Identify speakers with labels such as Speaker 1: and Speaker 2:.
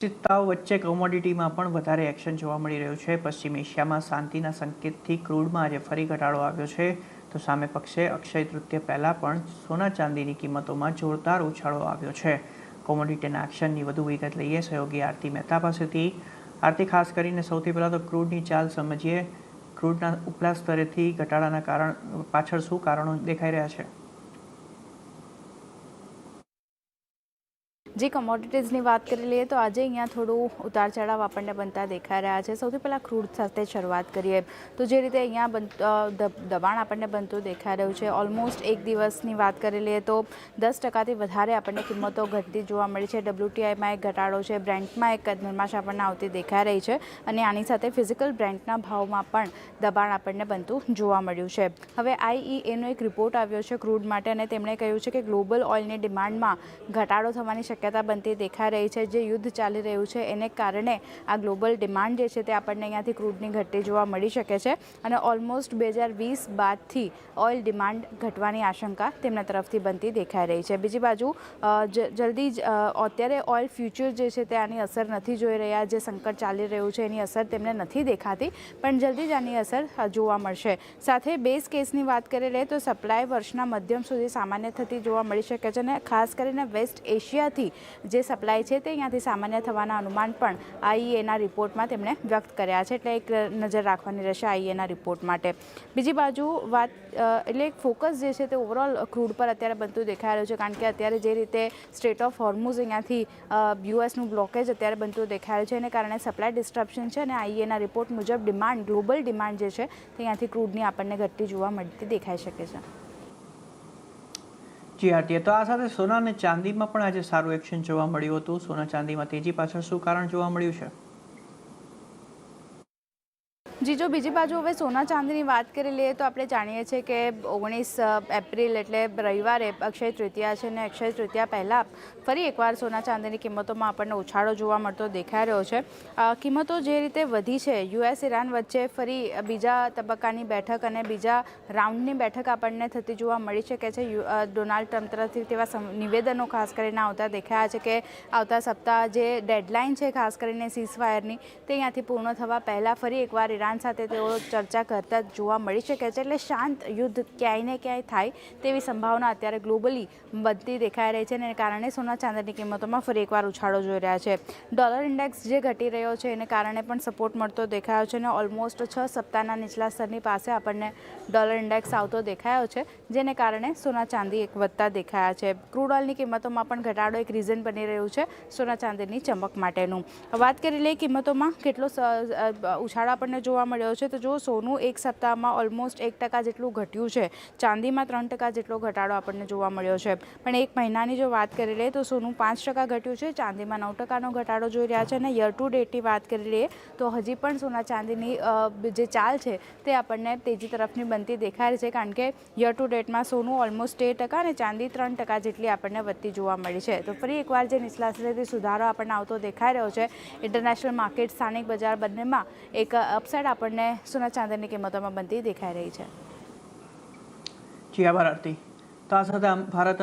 Speaker 1: અનિશ્ચિતતાઓ વચ્ચે કોમોડિટીમાં પણ વધારે એક્શન જોવા મળી રહ્યું છે। પશ્ચિમ એશિયામાં શાંતિના સંકેતથી ક્રૂડમાં આજે ફરી ઘટાડો આવ્યો છે, તો સામે પક્ષે અક્ષય તૃતીય પહેલાં પણ સોના ચાંદીની કિંમતોમાં જોરદાર ઉછાળો આવ્યો છે। કોમોડિટીના એક્શનની વધુ વિગત લઈએ સહયોગી આરતી મહેતા પાસેથી। આરતી, ખાસ કરીને સૌથી પહેલાં તો ક્રૂડની ચાલ સમજીએ। ક્રૂડના ઉપલા સ્તરેથી ઘટાડાના પાછળ શું કારણો દેખાઈ રહ્યા છે?
Speaker 2: जी कमोडिटीज़ની વાત કરી લઈએ તો આજે અહીંયા થોડું ઉતાર ચઢાવ આપણને બનતા દેખાઈ રહ્યા છે। સૌથી પહેલાં ક્રૂડ સાથે શરૂઆત કરીએ તો જે રીતે અહીંયા દબાણ આપણને બનતું દેખાઈ રહ્યું છે। ઓલમોસ્ટ એક દિવસની વાત કરી લઈએ તો 10%થી વધારે આપણને કિંમતો ઘટતી જોવા મળી છે। WTIમાં એક ઘટાડો છે, બ્રેન્ટમાં એક નરમાશ આપણને આવતી દેખાઈ રહી છે અને આની સાથે ફિઝિકલ બ્રેન્ટના ભાવમાં પણ દબાણ આપણને બનતું જોવા મળ્યું છે। હવે IEAનો એક રિપોર્ટ આવ્યો છે ક્રૂડ માટે અને તેમણે કહ્યું છે કે ગ્લોબલ ઓઇલની ડિમાન્ડમાં ઘટાડો થવાની શક્યતા બનતી દેખાઈ રહી છે। જે યુદ્ધ ચાલી રહ્યું છે એને કારણે આ ગ્લોબલ ડિમાન્ડ જે છે તે આપણને અહીંયાથી ક્રૂડની ઘટતી જોવા મળી શકે છે અને ઓલમોસ્ટ 2020 બાદથી ઓઇલ ડિમાન્ડ ઘટવાની આશંકા તેમના તરફથી બનતી દેખાઈ રહી છે। બીજી બાજુ જલ્દી જ અત્યારે ઓઇલ ફ્યુચર જે છે તે આની અસર નથી જોઈ રહ્યા। જે સંકટ ચાલી રહ્યું છે એની અસર તેમને નથી દેખાતી, પણ જલ્દી જ આની અસર જોવા મળશે। સાથે બેઝ કેસની વાત કરી લઈએ તો સપ્લાય વર્ષના મધ્યમ સુધી સામાન્ય થતી જોવા મળી શકે છે અને ખાસ કરીને વેસ્ટ એશિયાથી જે સપ્લાય છે તે અહીંયાથી સામાન્ય થવાના અનુમાન પણ IEAના રિપોર્ટમાં તેમણે વ્યક્ત કર્યા છે, એટલે એક નજર રાખવાની રહેશે IEAના રિપોર્ટ માટે। બીજી બાજુ વાત એટલે એક ફોકસ જે છે તે ઓવરઓલ ક્રૂડ પર અત્યારે બનતું દેખાઈ રહ્યું છે, કારણ કે અત્યારે જે રીતે સ્ટ્રેટ ઓફ હોર્મુઝ અહીંયાથી યુએસનું બ્લોકેજ અત્યારે બનતું દેખાઈ રહ્યું છે એને કારણે સપ્લાય ડિસ્ટ્રપ્શન છે અને IEAના રિપોર્ટ મુજબ ગ્લોબલ ડિમાન્ડ જે છે તે અહીંયાથી ક્રૂડની આપણને ઘટતી જોવા મળતી દેખાઈ શકે છે।
Speaker 1: જી આરતી, તો આ સાથે સોના અને ચાંદીમાં પણ આજે સારું એક્શન જોવા મળ્યું હતું। સોના ચાંદીમાં તેજી પાછળ શું કારણ જોવા મળ્યું છે?
Speaker 2: જી, જો બીજી બાજુ હવે સોના ચાંદીની વાત કરી લઈએ તો આપણે જાણીએ છીએ કે 19 એપ્રિલ એટલે રવિવારે અક્ષય તૃતીયા છે અને અક્ષય તૃતીયા પહેલાં ફરી એકવાર સોના ચાંદીની કિંમતોમાં આપણને ઉછાળો જોવા મળતો દેખાઈ રહ્યો છે। કિંમતો જે રીતે વધી છે, US ઈરાન વચ્ચે ફરી બીજા તબક્કાની બેઠક અને બીજા રાઉન્ડની બેઠક આપણને થતી જોવા મળી શકે છે। ડોનાલ્ડ ટ્રમ્પ તરફથી તેવા નિવેદનો ખાસ કરીને આવતા દેખાયા છે કે આવતા સપ્તાહ જે ડેડલાઇન છે ખાસ કરીને સીઝફાયરની તે અહીંયાથી પૂર્ણ થવા પહેલાં ફરી એકવાર ઈરાન સાથે તેઓ ચર્ચા કરતા જોવા મળી શકે છે। એટલે શાંત યુદ્ધ ક્યાંય ને ક્યાંય થાય તેવી સંભાવના અત્યારે ગ્લોબલી બનતી દેખાઈ રહી છે અને કારણે સોના ચાંદીની કિંમતોમાં ફરી એકવાર ઉછાળો જોઈ રહ્યા છે। ડોલર ઇન્ડેક્સ જે ઘટી રહ્યો છે એને કારણે પણ સપોર્ટ મળતો દેખાયો છે અને ઓલમોસ્ટ 6 સપ્તાહના નીચલા સ્તરની પાસે આપણને ડોલર ઇન્ડેક્સ આવતો દેખાયો છે, જેને કારણે સોના ચાંદી એક વધતા દેખાયા છે। ક્રૂડ ઓઇલની કિંમતોમાં પણ ઘટાડો એક રીઝન બની રહ્યું છે સોના ચાંદીની ચમક માટેનું। વાત કરી લઈએ કિંમતોમાં કેટલો ઉછાળો આપણને જોવા મળ્યો છે, તો જો સોનું એક સપ્તાહમાં ઓલમોસ્ટ 1% જેટલું ઘટ્યું છે, ચાંદીમાં 3% જેટલો ઘટાડો આપણને જોવા મળ્યો છે, પણ એક મહિનાની જો વાત કરી લઈએ તો સોનું 5% ઘટ્યું છે, ચાંદીમાં 9%નો ઘટાડો જોઈ રહ્યા છે અને યર ટુ ડેટની વાત કરી લઈએ તો હજી પણ સોના ચાંદીની જે ચાલ છે તે આપણને તેજી તરફની બનતી દેખાય છે, કારણ કે યર ટુ ડેટમાં સોનું ઓલમોસ્ટ 13% અને ચાંદી 3% જેટલી આપણને વધતી જોવા મળી છે। તો ફરી એકવાર જે નીચલા સ્તરેથી સુધારો આપણને આવતો દેખાઈ રહ્યો છે। ઇન્ટરનેશનલ માર્કેટ, સ્થાનિક બજાર બંનેમાં એક અપસાઇડ આપણને સોના ચાંદીની કિંમતોમાં બનતી દેખાઈ રહી છે।
Speaker 1: જી આભાર આરતી। તો આ સાથે ભારત